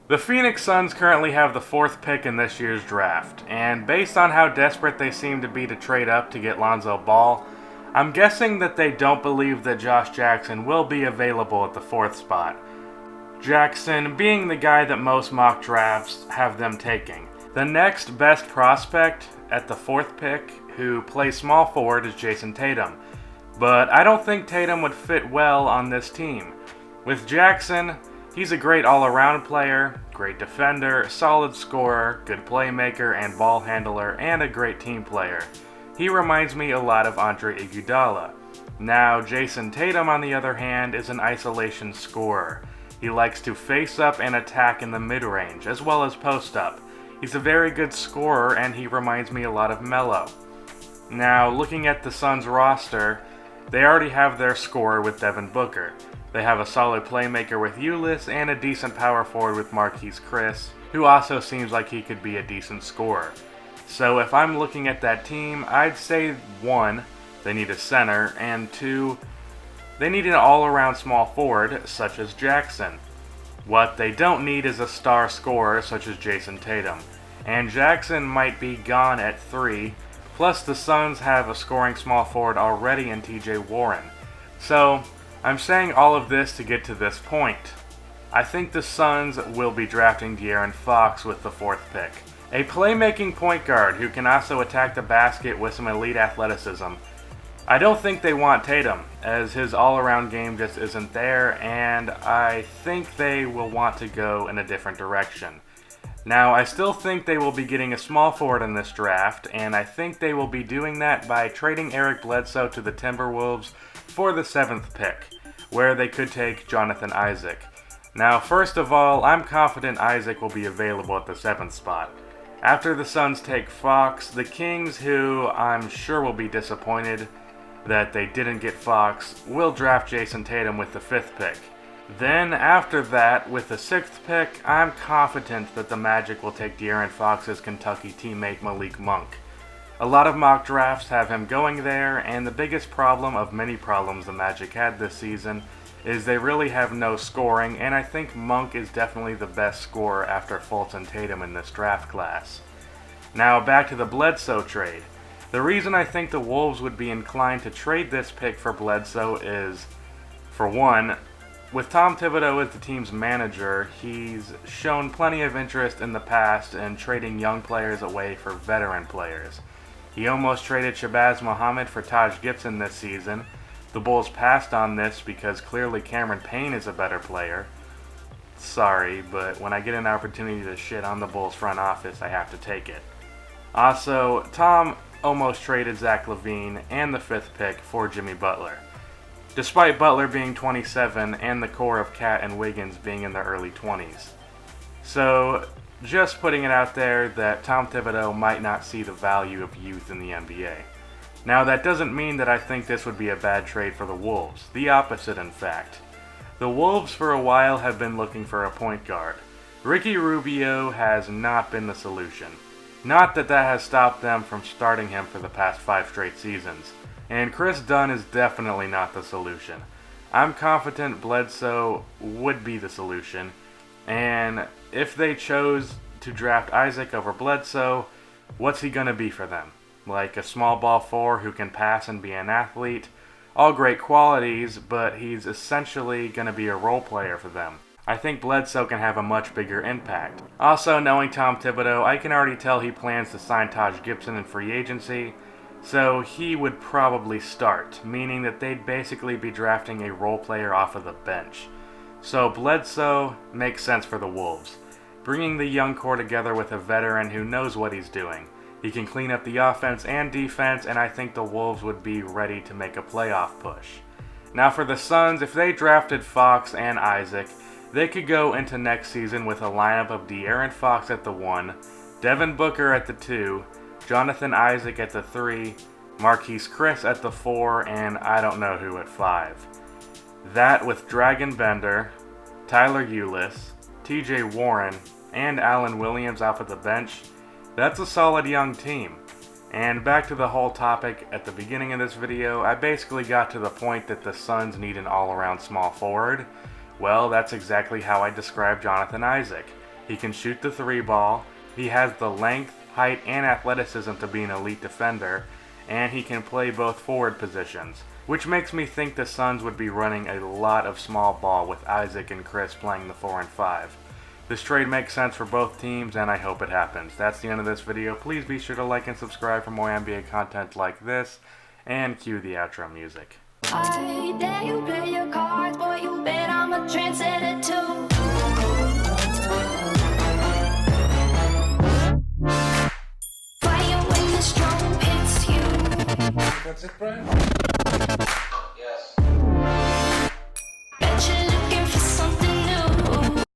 The Phoenix Suns currently have the 4th pick in this year's draft, and based on how desperate they seem to be to trade up to get Lonzo Ball, I'm guessing that they don't believe that Josh Jackson will be available at the 4th spot. Jackson being the guy that most mock drafts have them taking. The next best prospect at the 4th pick who plays small forward is Jason Tatum, but I don't think Tatum would fit well on this team. With Jackson, he's a great all-around player, great defender, solid scorer, good playmaker and ball handler, and a great team player. He reminds me a lot of Andre Iguodala. Now, Jason Tatum, on the other hand, is an isolation scorer. He likes to face up and attack in the mid-range, as well as post up. He's a very good scorer, and he reminds me a lot of Melo. Now, looking at the Suns roster, they already have their scorer with Devin Booker. They have a solid playmaker with Ulis and a decent power forward with Marquise Chris, who also seems like he could be a decent scorer. So if I'm looking at that team, I'd say 1, they need a center, and 2, they need an all-around small forward such as Jackson. What they don't need is a star scorer such as Jason Tatum, and Jackson might be gone at 3, plus the Suns have a scoring small forward already in TJ Warren. So I'm saying all of this to get to this point. I think the Suns will be drafting De'Aaron Fox with the 4th pick. A playmaking point guard who can also attack the basket with some elite athleticism. I don't think they want Tatum, as his all-around game just isn't there, and I think they will want to go in a different direction. Now, I still think they will be getting a small forward in this draft, and I think they will be doing that by trading Eric Bledsoe to the Timberwolves for the 7th pick, where they could take Jonathan Isaac. Now, first of all, I'm confident Isaac will be available at the 7th spot. After the Suns take Fox, the Kings, who I'm sure will be disappointed that they didn't get Fox, will draft Jason Tatum with the 5th pick. Then, after that, with the 6th pick, I'm confident that the Magic will take De'Aaron Fox's Kentucky teammate Malik Monk. A lot of mock drafts have him going there, and the biggest problem of many problems the Magic had this season is they really have no scoring, and I think Monk is definitely the best scorer after Fultz and Tatum in this draft class. Now, back to the Bledsoe trade. The reason I think the Wolves would be inclined to trade this pick for Bledsoe is, for one, with Tom Thibodeau as the team's manager, he's shown plenty of interest in the past in trading young players away for veteran players. He almost traded Shabazz Muhammad for Taj Gibson this season. The Bulls passed on this because clearly Cameron Payne is a better player. Sorry, but when I get an opportunity to shit on the Bulls front office, I have to take it. Also, Tom almost traded Zach LaVine and the 5th pick for Jimmy Butler, despite Butler being 27 and the core of Cat and Wiggins being in their early 20s. So, just putting it out there that Tom Thibodeau might not see the value of youth in the NBA. Now, that doesn't mean that I think this would be a bad trade for the Wolves. The opposite, in fact. The Wolves for a while have been looking for a point guard. Ricky Rubio has not been the solution. Not that that has stopped them from starting him for the past 5 straight seasons. And Chris Dunn is definitely not the solution. I'm confident Bledsoe would be the solution. And if they chose to draft Isaac over Bledsoe, what's he going to be for them? Like a small ball 4 who can pass and be an athlete? All great qualities, but he's essentially going to be a role player for them. I think Bledsoe can have a much bigger impact. Also, knowing Tom Thibodeau, I can already tell he plans to sign Taj Gibson in free agency, so he would probably start, meaning that they'd basically be drafting a role player off of the bench. So Bledsoe makes sense for the Wolves, bringing the young core together with a veteran who knows what he's doing. He can clean up the offense and defense, and I think the Wolves would be ready to make a playoff push. Now for the Suns, if they drafted Fox and Isaac, they could go into next season with a lineup of De'Aaron Fox at the 1, Devin Booker at the 2, Jonathan Isaac at the 3, Marquise Chris at the 4, and I don't know who at 5. That with Dragon Bender, Tyler Ulis, TJ Warren, and Allen Williams off of the bench, that's a solid young team. And back to the whole topic at the beginning of this video, I basically got to the point that the Suns need an all-around small forward. Well, that's exactly how I describe Jonathan Isaac. He can shoot the 3-ball, he has the length, height, and athleticism to be an elite defender, and he can play both forward positions, which makes me think the Suns would be running a lot of small ball with Isaac and Chris playing the 4 and 5. This trade makes sense for both teams, and I hope it happens. That's the end of this video. Please be sure to like and subscribe for more NBA content like this, and cue the outro music. I dare you play your cards, boy, you bet I'm a trendsetter too. Fire when the strobe hits you. That's it, Brian?